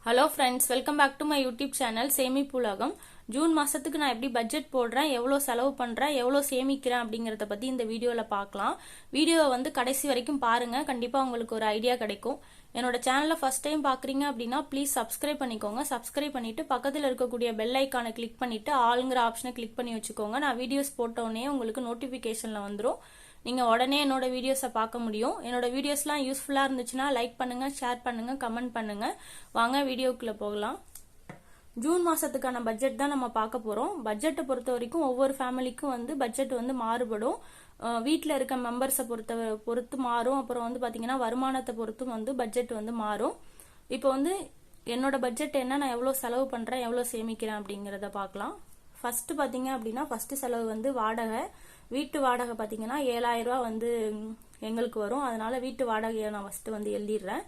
Hello friends, welcome back to my YouTube channel சேமிப்புலகம். June மாசத்துக்கு நான் எப்படி பட்ஜெட் போடுறேன், எவ்வளோ செலவு பண்றேன், எவ்வளோ சேமிக்கிறேன் அப்படிங்கறத பத்தி இந்த வீடியோல பார்க்கலாம். வீடியோவை வந்து கடைசி வரைக்கும் பாருங்க, கண்டிப்பா உங்களுக்கு ஒரு ஐடியா கிடைக்கும். என்னோட சேனலை ஃபர்ஸ்ட் டைம் பாக்குறீங்க அப்படின்னா ப்ளீஸ் சப்ஸ்கிரைப் பண்ணிக்கோங்க. சப்ஸ்கிரைப் பண்ணிட்டு பக்கத்தில் இருக்கக்கூடிய பெல் ஐக்கானை கிளிக் பண்ணிட்டு ஆளுங்கிற ஆப்ஷனை கிளிக் பண்ணி வச்சுக்கோங்க. நான் வீடியோஸ் போட்டோடனே உங்களுக்கு நோட்டிபிகேஷன்ல வந்துடும். நீங்க உடனே என்னோட வீடியோஸை பார்க்க முடியும். என்னோட வீடியோஸ்லாம் யூஸ்ஃபுல்லா இருந்துச்சுன்னா லைக் பண்ணுங்க, ஷேர் பண்ணுங்க, கமெண்ட் பண்ணுங்க. வாங்க வீடியோக்குள்ள போகலாம். ஜூன் மாசத்துக்கான பட்ஜெட் தான் நம்ம பார்க்க போறோம். பட்ஜெட்டை பொறுத்த வரைக்கும் ஒவ்வொரு ஃபேமிலிக்கும் வந்து பட்ஜெட் வந்து மாறுபடும். வீட்டில் இருக்க மெம்பர்ஸை பொறுத்து மாறும். அப்புறம் வந்து பாத்தீங்கன்னா வருமானத்தை பொறுத்தும் வந்து பட்ஜெட் வந்து மாறும். இப்போ வந்து என்னோட பட்ஜெட் என்ன, நான் எவ்வளவு செலவு பண்றேன், எவ்வளவு சேமிக்கிறேன் அப்படிங்கறத பார்க்கலாம். ஃபர்ஸ்ட் பாத்தீங்க அப்படின்னா ஃபர்ஸ்ட் செலவு வந்து வாடகை. வீட்டு வாடகை பாத்தீங்கன்னா 7000 ரூபாய் வந்து எங்களுக்கு வரும். அதனால வீட்டு வாடகையை நான் ஃபர்ஸ்ட் வந்து எழுதிடுறேன்.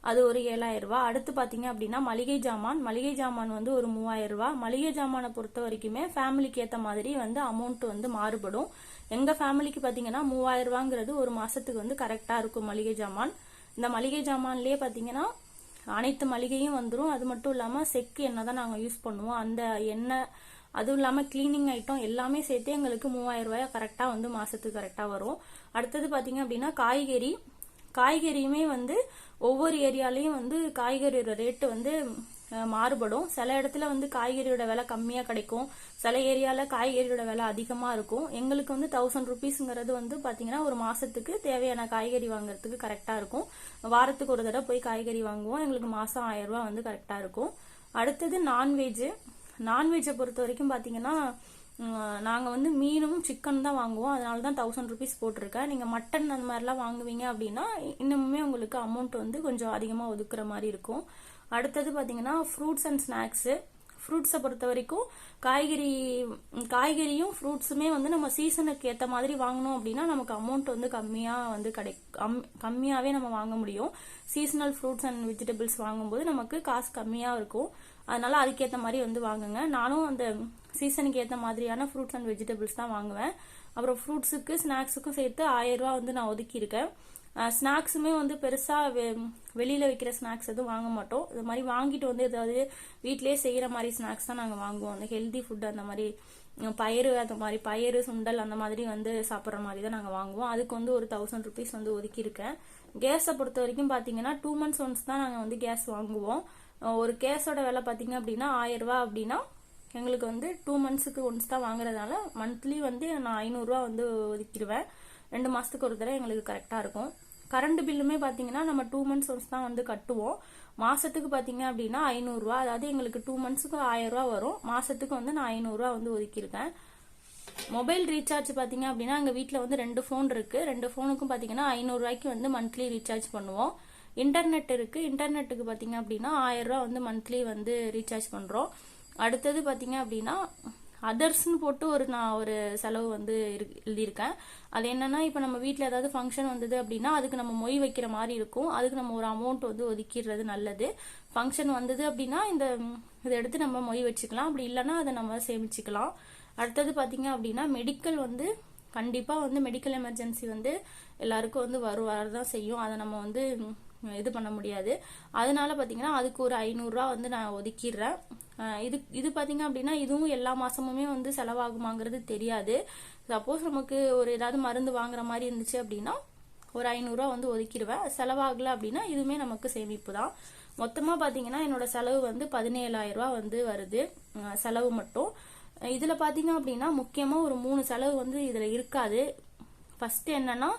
அது ஒரு 7000 ரூபாய். அடுத்து பாத்தீங்க அப்படின்னா மளிகை ஜாமான் வந்து ஒரு 3000 ரூபாய். மளிகை ஜாமானை பொறுத்த வரைக்குமே ஃபேமிலிக்கு ஏத்த மாதிரி வந்து அமௌண்ட் வந்து மாறுபடும். எங்க ஃபேமிலிக்கு பாத்தீங்கன்னா 3000 ரூபாங்கிறது ஒரு மாசத்துக்கு வந்து கரெக்டா இருக்கும் மளிகை ஜாமான். இந்த மளிகை ஜாமான்லயே பாத்தீங்கன்னா அனைத்து மளிகையும் வந்துடும். அது மட்டும் இல்லாம செக்கு எண்ணெய் தான் நாங்க யூஸ் பண்ணுவோம். அந்த எண்ணெய், அதுவும் இல்லாம கிளீனிங் ஐட்டம் எல்லாமே சேர்த்து எங்களுக்கு 3000 ரூபாய் கரெக்டா வந்து மாசத்துக்கு கரெக்டா வரும். அடுத்தது பாத்தீங்க அப்படின்னா காய்கறியுமே வந்து ஒவ்வொரு ஏரியாலையும் வந்து காய்கறியோட ரேட்டு வந்து மாறுபடும். சில இடத்துல வந்து காய்கறியோட விலை கம்மியா கிடைக்கும், சில ஏரியால காய்கறியோட விலை அதிகமா இருக்கும். எங்களுக்கு வந்து 1000 ருபீஸ்ங்கிறது வந்து பாத்தீங்கன்னா ஒரு மாசத்துக்கு தேவையான காய்கறி வாங்குறதுக்கு கரெக்டா இருக்கும். வாரத்துக்கு ஒரு தடவை போய் காய்கறி வாங்குவோம். எங்களுக்கு மாசம் 1000 ரூபாய் வந்து கரெக்டா இருக்கும். அடுத்தது நான்வெஜ்ஜை பொறுத்த வரைக்கும் பாத்தீங்கன்னா நாங்க வந்து மீனும் சிக்கன் தான் வாங்குவோம். அதனாலதான் 1000 ருபீஸ் போட்டிருக்கேன். நீங்க மட்டன் அந்த மாதிரிலாம் வாங்குவீங்க அப்படின்னா இன்னுமே உங்களுக்கு அமௌண்ட் வந்து கொஞ்சம் அதிகமா ஒதுக்குற மாதிரி இருக்கும். அடுத்தது பாத்தீங்கன்னா ஃப்ரூட்ஸ் அண்ட் ஸ்நாக்ஸ். ஃப்ரூட்ஸை பொறுத்த வரைக்கும் காய்கறியும் ஃப்ரூட்ஸுமே வந்து நம்ம சீசனுக்கு ஏற்ற மாதிரி வாங்கணும் அப்படின்னா நமக்கு அமௌண்ட் வந்து கம்மியா வந்து கம்மியாவே நம்ம வாங்க முடியும். சீசனல் ஃப்ரூட்ஸ் அண்ட் வெஜிடபிள்ஸ் வாங்கும்போது நமக்கு காசு கம்மியா இருக்கும். அதனால அதுக்கேற்ற மாதிரி வந்து வாங்குங்க. நானும் அந்த சீசனுக்கு ஏற்ற மாதிரியான ஃப்ரூட்ஸ் அண்ட் வெஜிடபிள்ஸ் தான் வாங்குவேன். அப்புறம் ஃப்ரூட்ஸுக்கு ஸ்நாக்ஸுக்கும் சேர்த்து 1000 ரூபாய் வந்து நான் ஒதுக்கி இருக்கேன். ஸ்நாக்ஸுமே வந்து பெருசா வெளியில வைக்கிற ஸ்நாக்ஸ் எதுவும் வாங்க மாட்டோம். இது மாதிரி வாங்கிட்டு வந்து ஏதாவது வீட்லயே செய்யற மாதிரி ஸ்நாக்ஸ் தான் நாங்க வாங்குவோம். அந்த ஹெல்தி ஃபுட், அந்த மாதிரி பயிறு சுண்டல் அந்த மாதிரி வந்து சாப்பிட்ற மாதிரி தான் நாங்க வாங்குவோம். அதுக்கு வந்து ஒரு 1000 ருபீஸ் வந்து ஒதுக்கி இருக்கேன். கேஸை பொறுத்த வரைக்கும் பாத்தீங்கன்னா 2 months ஒன்ஸ் தான் நாங்க வந்து கேஸ் வாங்குவோம். ஒரு கேஸோட விலை பாத்தீங்க அப்படின்னா 1000 ரூபாய் அப்படின்னா எங்களுக்கு வந்து 2 monthsக்கு ஒன்ஸ் தான் வாங்குறதுனால மந்த்லி வந்து நான் 500 ரூபாய் வந்து ஒதுக்கிடுவேன். 2 மாசத்துக்கு ஒரு தடவை எங்களுக்கு கரெக்டா இருக்கும். கரண்ட் பில்லுமே பாத்தீங்கன்னா நம்ம 2 months ஒன்ஸ் தான் வந்து கட்டுவோம். மாசத்துக்கு பாத்தீங்க அப்படின்னா 500 ரூபாய். அதாவது எங்களுக்கு 2 monthsக்கு 1000 ரூபாய் வரும். மாசத்துக்கு வந்து நான் 500 ரூபாய் வந்து ஒதுக்கியிருக்கேன். மொபைல் ரீசார்ஜ் பாத்தீங்க அப்படின்னா எங்க வீட்டுல வந்து 2 போன் இருக்கு. 2 போனுக்கும் பாத்தீங்கன்னா 500 ரூபாய்க்கு வந்து மந்த்லி ரீசார்ஜ் பண்ணுவோம். இன்டர்நெட் இருக்கு. இன்டர்நெட்டுக்கு பாத்தீங்க அப்படின்னா 1000 ரூபாய் வந்து மந்த்லி வந்து ரீசார்ஜ் பண்றோம். அடுத்தது பாத்தீங்க அப்படின்னா அதர்ஸ்னு போட்டு நான் ஒரு செலவு வந்து எழுதியிருக்கேன். அது என்னன்னா, இப்ப நம்ம வீட்டுல ஏதாவது ஃபங்க்ஷன் வந்தது அப்படின்னா அதுக்கு நம்ம மொய் வைக்கிற மாதிரி இருக்கும். அதுக்கு நம்ம ஒரு அமௌண்ட் வந்து ஒதுக்கிடுறது நல்லது. ஃபங்க்ஷன் வந்தது அப்படின்னா இதை எடுத்து நம்ம மொய் வச்சுக்கலாம். அப்படி இல்லைன்னா அதை நம்ம சேமிச்சுக்கலாம். அடுத்தது பாத்தீங்க அப்படின்னா மெடிக்கல் வந்து கண்டிப்பா வந்து மெடிக்கல் எமர்ஜென்சி வந்து எல்லாருக்கும் வந்து வரதான் செய்யும். அதை நம்ம வந்து இது பண்ண முடியாது. அதனால பாத்தீங்கன்னா அதுக்கு ஒரு 500 ரூபாய் வந்து நான் ஒதுக்கிடுறேன். இது பாத்தீங்க அப்படின்னா இதுவும் எல்லா மாசமுமே வந்து செலவாகுமாங்கிறது தெரியாது. சப்போஸ் நமக்கு ஒரு ஏதாவது மருந்து வாங்குற மாதிரி இருந்துச்சு அப்படின்னா ஒரு 500 ரூபாய் வந்து ஒதுக்கிடுவேன். செலவாகல அப்படின்னா இதுவுமே நமக்கு சேமிப்பு தான். மொத்தமா பாத்தீங்கன்னா என்னோட செலவு வந்து 17000 ரூபாய் வந்து வருது, செலவு மட்டும். இதுல பாத்தீங்க அப்படின்னா முக்கியமா ஒரு 3 செலவு வந்து இதுல இருக்காது. ஃபர்ஸ்ட் என்னன்னா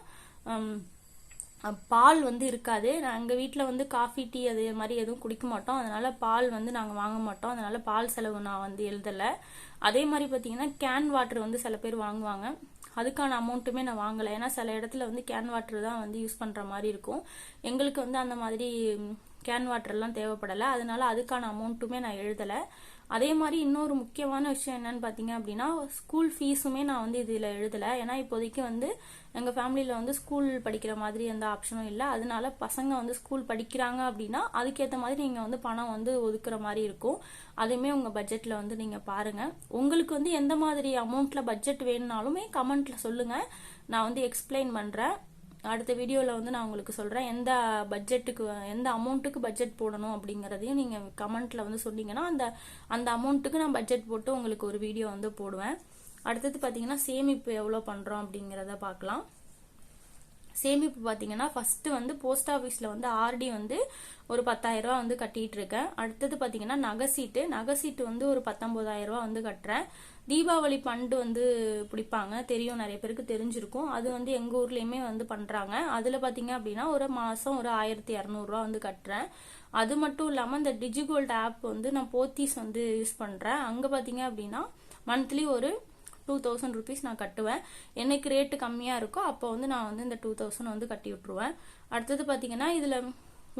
பால் வந்து இருக்காது. எங்க வீட்டுல வந்து காஃபி, டீ அதே மாதிரி எதுவும் குடிக்க மாட்டோம். அதனால பால் வந்து நாங்க வாங்க மாட்டோம். அதனால பால் செலவு நான் வந்து எழுதல. அதே மாதிரி பாத்தீங்கன்னா கேன் வாட்டர் வந்து சில பேர் வாங்குவாங்க. அதுக்கான அமௌண்ட்டுமே நான் வாங்கல. ஏன்னா சில இடத்துல வந்து கேன் வாட்டர் தான் வந்து யூஸ் பண்ற மாதிரி இருக்கும். எங்களுக்கு வந்து அந்த மாதிரி கேன் வாட்டர் எல்லாம் தேவைப்படல. அதனால அதுக்கான அமௌண்ட்டுமே நான் எழுதல. அதே மாதிரி இன்னொரு முக்கியமான விஷயம் என்னன்னு பாத்தீங்க அப்படின்னா ஸ்கூல் ஃபீஸுமே நான் வந்து இதுல எழுதல. ஏன்னா இப்போதைக்கு வந்து எங்க ஃபேமிலியில வந்து ஸ்கூல் படிக்கிற மாதிரி எந்த ஆப்ஷனும் இல்லை. அதனால பசங்க வந்து ஸ்கூல் படிக்கிறாங்க அப்படின்னா அதுக்கேற்ற மாதிரி நீங்க வந்து பணம் வந்து ஒதுக்குற மாதிரி இருக்கும். அதுவுமே உங்க பட்ஜெட்ல வந்து நீங்க பாருங்க. உங்களுக்கு வந்து எந்த மாதிரி அமௌண்ட்ல பட்ஜெட் வேணும்னாலுமே கமெண்ட்ல சொல்லுங்க, நான் வந்து எக்ஸ்பிளைன் பண்றேன். அடுத்த வீடியோவில் வந்து நான் உங்களுக்கு சொல்கிறேன் எந்த பட்ஜெட்டுக்கு எந்த அமௌண்ட்டுக்கு பட்ஜெட் போடணும் அப்படிங்கிறதையும் நீங்கள் கமெண்ட்டில் வந்து சொன்னீங்கன்னா அந்த அமௌண்ட்டுக்கு நான் பட்ஜெட் போட்டு உங்களுக்கு ஒரு வீடியோ வந்து போடுவேன். அடுத்தது பார்த்தீங்கன்னா சேமிப்பு எவ்வளோ பண்ணுறோம் அப்படிங்கிறத பார்க்கலாம். சேமிப்பு பார்த்தீங்கன்னா ஃபர்ஸ்ட் வந்து போஸ்ட் ஆஃபீஸில் வந்து ஆர்டி வந்து ஒரு 10,000 ரூபா வந்து கட்டிட்டு இருக்கேன். அடுத்தது பார்த்தீங்கன்னா நகை சீட்டு வந்து ஒரு 19,000 ரூபா வந்து கட்டுறேன். தீபாவளி பண்டு வந்து பிடிப்பாங்க, தெரியும், நிறைய பேருக்கு தெரிஞ்சிருக்கும். அது வந்து எங்க ஊர்லயுமே வந்து பண்றாங்க. அதுல பாத்தீங்க அப்படின்னா ஒரு மாசம் ஒரு 1,200 ரூபா வந்து கட்டுறேன். அது மட்டும் இல்லாம இந்த டிஜிகோல்ட் ஆப் வந்து நான் போத்தீஸ் வந்து யூஸ் பண்றேன். அங்க பாத்தீங்க அப்படின்னா மந்த்லி ஒரு 2,000 ருபீஸ் நான் கட்டுவேன். என்னைக்கு ரேட்டு கம்மியா இருக்கோ அப்போ வந்து நான் வந்து இந்த 2,000 வந்து கட்டி விட்டுருவேன். அடுத்தது பாத்தீங்கன்னா இதுல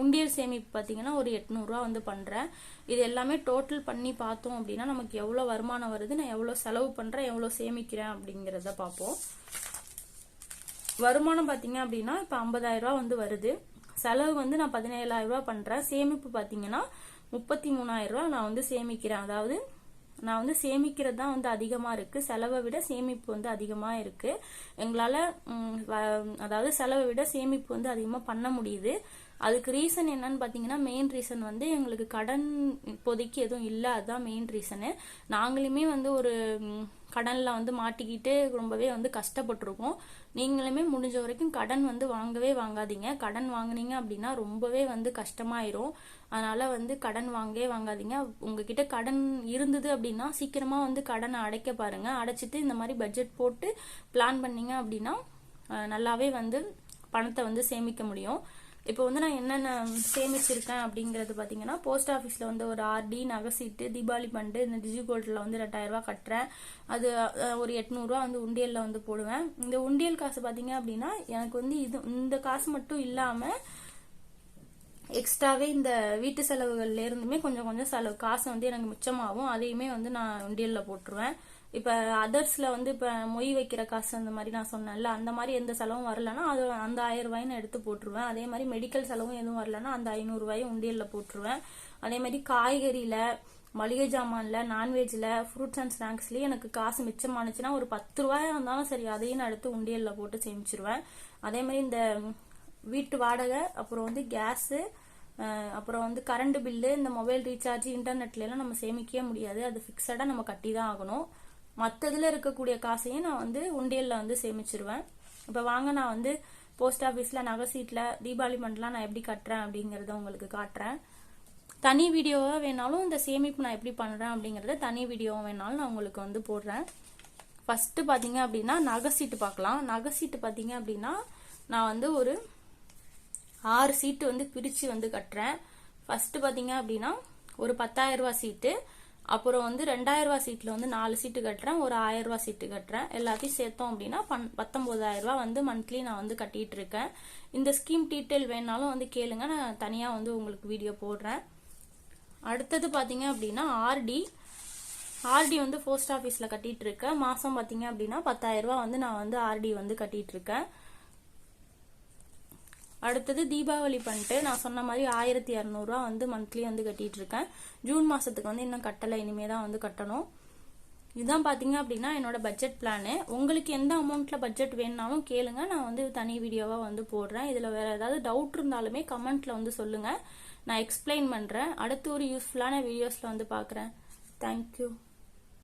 உண்டியல் சேமிப்பு பாத்தீங்கன்னா ஒரு 800 ரூபா வந்து பண்றேன். இது எல்லாமே டோட்டல் பண்ணி பார்த்தோம் அப்படின்னா நமக்கு எவ்வளவு வருமானம் வருது, நான் எவ்வளவு செலவு பண்றேன், எவ்வளவு சேமிக்கிறேன் அப்படிங்கறத பார்ப்போம். வருமானம் பாத்தீங்க அப்படின்னா இப்ப 50,000 ரூபா வந்து வருது. செலவு வந்து நான் 17,000 ரூபா பண்றேன். சேமிப்பு பாத்தீங்கன்னா 33,000 ரூபா நான் வந்து சேமிக்கிறேன். அதாவது நான் வந்து சேமிக்கிறது தான் வந்து அதிகமா இருக்கு, செலவை விட சேமிப்பு வந்து அதிகமா இருக்கு. எங்களால அதாவது செலவை விட சேமிப்பு வந்து அதிகமா பண்ண முடியுது. அதுக்கு ரீசன் என்னன்னு பாத்தீங்கன்னா மெயின் ரீசன் வந்து எங்களுக்கு கடன் இப்போதைக்கு எதுவும் இல்லை, அதுதான் மெயின் ரீசனு. நாங்களுமே வந்து ஒரு கடன்ல வந்து மாட்டிக்கிட்டு ரொம்பவே வந்து கஷ்டப்பட்டிருக்கோம். நீங்களுமே முடிஞ்ச வரைக்கும் கடன் வந்து வாங்கவே வாங்காதீங்க. கடன் வாங்குனீங்க அப்படின்னா ரொம்பவே வந்து கஷ்டமாயிரும். அதனால வந்து கடன் வாங்கவே வாங்காதீங்க. உங்ககிட்ட கடன் இருந்தது அப்படின்னா சீக்கிரமா வந்து கடனை அடைக்க பாருங்க. அடைச்சிட்டு இந்த மாதிரி பட்ஜெட் போட்டு பிளான் பண்ணீங்க அப்படின்னா நல்லாவே வந்து பணத்தை வந்து சேமிக்க முடியும். இப்போ வந்து நான் என்னென்ன சேமிச்சிருக்கேன் அப்படிங்கறது பாத்தீங்கன்னா போஸ்ட் ஆஃபீஸ்ல வந்து ஒரு ஆர்டி, நகை சீட்டு, தீபாவளி பண்டு, இந்த டிஜிகோல்ட்ல வந்து 2,000 ரூபாய் கட்டுறேன். அது ஒரு 800 ரூபாய் வந்து உண்டியல்ல வந்து போடுவேன். இந்த உண்டியல் காசு பாத்தீங்க அப்படின்னா எனக்கு வந்து இந்த காசு மட்டும் இல்லாம எக்ஸ்ட்ராவே இந்த வீட்டு செலவுகள்ல இருந்துமே கொஞ்சம் கொஞ்சம் செலவு காசு வந்து எனக்கு மிச்சமாகும். அதையுமே வந்து நான் உண்டியல்ல போட்டுருவேன். இப்ப அதர்ஸ்ல வந்து இப்ப மொய் வைக்கிற காசு அந்த மாதிரி நான் சொன்னேன்ல, அந்த மாதிரி எந்த செலவும் வரலன்னா அது அந்த 1,000 ரூபாய்னு எடுத்து போட்டுருவேன். அதே மாதிரி மெடிக்கல் செலவும் எதுவும் வரலன்னா அந்த 500 ரூபாயும் உண்டியல்ல போட்டுருவேன். அதே மாதிரி காய்கறியில, மளிகை ஜாமான்ல, நான்வெஜ்ல, ஃப்ரூட்ஸ் அண்ட் ஸ்நாக்ஸ்லயே எனக்கு காசு மிச்சமானுச்சுன்னா ஒரு 10 ரூபாயா இருந்தாலும் சரி அதையும் நான் எடுத்து உண்டியல்ல போட்டு சேமிச்சிருவேன். அதே மாதிரி இந்த வீட்டு வாடகை, அப்புறம் வந்து கேஸ், அப்புறம் வந்து கரண்ட் பில்லு, இந்த மொபைல் ரீசார்ஜ், இன்டர்நெட்ல எல்லாம் நம்ம சேமிக்கவே முடியாது, அது பிக்சடா நம்ம கட்டி தான் ஆகணும். மற்றதுல இருக்கக்கூடிய காசையும் நான் வந்து உண்டியல்ல வந்து சேமிச்சிருவேன். இப்ப வாங்க நான் வந்து போஸ்ட் ஆபீஸ்ல, நகை சீட்ல, தீபாவளி பண்டெல்லாம் நான் எப்படி கட்டுறேன் அப்படிங்கறத உங்களுக்கு காட்டுறேன். தனி வீடியோவா வேணாலும் இந்த சேமிப்பு நான் எப்படி பண்றேன் அப்படிங்கறத தனி வீடியோவா வேணாலும் நான் உங்களுக்கு வந்து போடுறேன். ஃபர்ஸ்ட் பாத்தீங்க அப்படின்னா நகை சீட்டு பார்க்கலாம். நகை சீட்டு பாத்தீங்க அப்படின்னா நான் வந்து ஒரு 6 சீட்டு வந்து பிரிச்சு வந்து கட்டுறேன். ஃபர்ஸ்ட் பாத்தீங்க அப்படின்னா ஒரு 10,000 ரூபாய் சீட்டு, அப்புறம் வந்து 2,000 ரூபாய் சீட்ல வந்து 4 சீட்டு கட்டுறேன், ஒரு 1,000 ரூபாய் சீட்டு கட்டுறேன். எல்லாத்தையும் சேர்த்தோம் அப்படின்னா 19,000 ரூபாய் வந்து மந்த்லி நான் வந்து கட்டிட்டு இருக்கேன். இந்த ஸ்கீம் டீட்டெயில் வேணாலும் வந்து கேளுங்க, நான் தனியா வந்து உங்களுக்கு வீடியோ போடுறேன். அடுத்தது பாத்தீங்க அப்படின்னா ஆர்டி வந்து போஸ்ட் ஆபீஸ்ல கட்டிட்டு இருக்கேன். மாசம் பாத்தீங்க அப்படின்னா 10,000 ரூபாய் வந்து நான் வந்து ஆர்டி வந்து கட்டிட்டு இருக்கேன். அடுத்தது தீபாவளி பண்ணிட்டு நான் சொன்ன மாதிரி 1,200 ரூபாய் வந்து மந்த்லி வந்து கட்டிட்டு இருக்கேன். ஜூன் மாசத்துக்கு வந்து இன்னும் கட்டலை, இனிமேதான் வந்து கட்டணும். இதுதான் பாத்தீங்க அப்படின்னா என்னோட பட்ஜெட் பிளானு. உங்களுக்கு எந்த அமௌண்ட்ல பட்ஜெட் வேணும்னாலும் கேளுங்க, நான் வந்து தனி வீடியோவா வந்து போடுறேன். இதுல வேற ஏதாவது டவுட் இருந்தாலுமே கமெண்ட்ல வந்து சொல்லுங்க, நான் எக்ஸ்பிளைன் பண்றேன். அடுத்து ஒரு யூஸ்ஃபுல்லான வீடியோஸ்ல வந்து பாக்குறேன். தேங்க்யூ.